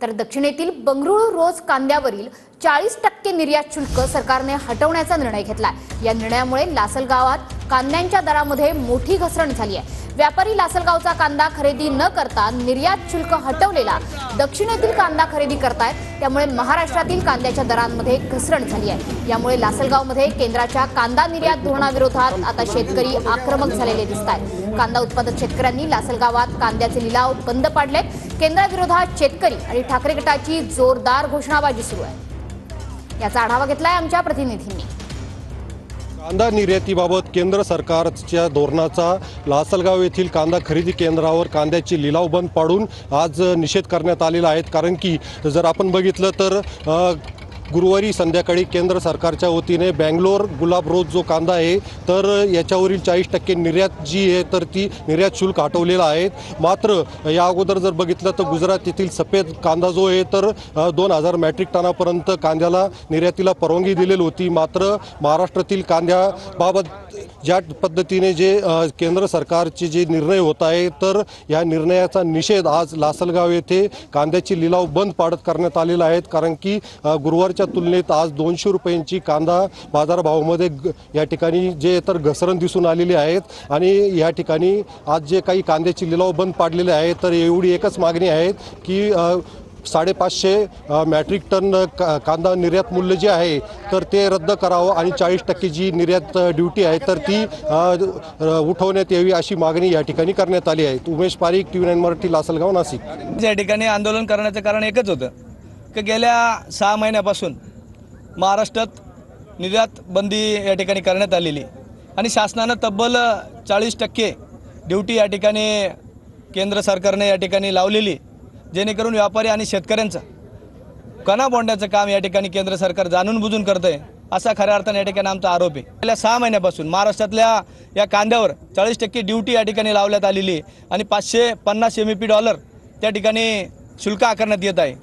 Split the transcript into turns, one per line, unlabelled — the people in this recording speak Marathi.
तर दक्षिणेतील बंगळुरू रोज कांद्यावरील 40% निर्यात शुल्क सरकारने हटवण्याचा निर्णय घेतलाय। या निर्णयामुळे लासलगावात कांद्यांच्या दरामध्ये मोठी घसरण झाली आहे। व्यापारी लासलगावचा कांदा खरेदी न करता निर्यात शुल्क हटवलेला दक्षिणेतील कांदा खरेदी करतायत, त्यामुळे महाराष्ट्रातील कांद्याच्या दरांमध्ये घसरण झाली आहे। यामुळे लासलगावमध्ये केंद्राच्या कांदा निर्यात धोरणाविरोधात आता शेतकरी आक्रमक झालेले दिसतात। कांदा उत्पादक शेतकऱ्यांनी लासलगावात कांद्याचे लिलाव बंद पाडलेत। केंद्राविरोधात शेतकरी आणि ठाकरे गटाची जोरदार घोषणाबाजी सुरू आहे। याचा आढावा घेतलाय आमच्या प्रतिनिधींनी।
कांदा निर्यातीबाबत केंद्र सरकारच्या धोरणाचा लासलगाव येथील कांदा खरेदी केंद्रावर कांद्याची लिलाव बंद पाडून आज निषेध करण्यात आलेला आहे। कारण की जर आपण बघितलं तर गुरुवारी संध्याकाळी केंद्र सरकारच्या वतीने बँगलोर गुलाब रोज जो कांदा आहे तर याच्यावरील 40% निर्यात जी आहे तर ती निर्यात शुल्क हटवलेला आहे। मात्र या अगोदर जर बघितलं तर गुजरात येथील सफेद कांदा जो आहे तर 2000 मेट्रिक टनापर्यंत कांद्याला निर्यातीला परवानगी दिलेली होती। मात्र महाराष्ट्रातील कांद्याबाबत ज्या पद्धतीने जे केंद्र सरकारचे जे निर्णय होत आहे तर या निर्णयाचा निषेध आज लासलगाव येथे कांद्याची लिलाव बंद पाडत करण्यात आलेला आहे। कारण की गुरुवारच्या तुलनेत आज 200 रुपयांची कांदा बाजारभावामध्ये या ठिकाणी जे तर घसरण दिसून आलेली आहेत। आणि या ठिकाणी आज जे काही कांद्याची लिलाव बंद पाडलेले आहे तर एवढी एकच मागणी आहे की 550 मेट्रिक टन कांदा निर्यात मूल्य जे आहे तर ते रद्द करावं आणि 40% जी निर्यात ड्युटी आहे तर ती उठवण्यात यावी अशी मागणी या ठिकाणी करण्यात आली आहे। उमेश पारीख, TV9 मराठी, लासलगाव, नाशिक।
या ठिकाणी आंदोलन करण्याचं कारण एकच होतं की गेल्या 6 महिन्यापासून महाराष्ट्रात निर्यात बंदी या ठिकाणी करण्यात आलेली आणि शासनानं तब्बल 40% ड्युटी या ठिकाणी केंद्र सरकारने या ठिकाणी लावलेली, जेणेकरून व्यापारी आणि शेतकऱ्यांचं कणा बोंडण्याचं काम या ठिकाणी केंद्र सरकार जाणून बुजून करतंय असा खऱ्या अर्थाने या ठिकाणी आमचा आरोप आहे। गेल्या 6 महिन्यापासून महाराष्ट्रातल्या या कांद्यावर 40% ड्युटी या ठिकाणी लावण्यात आलेली आणि $550 MEP त्या ठिकाणी शुल्क आकारण्यात येत आहे।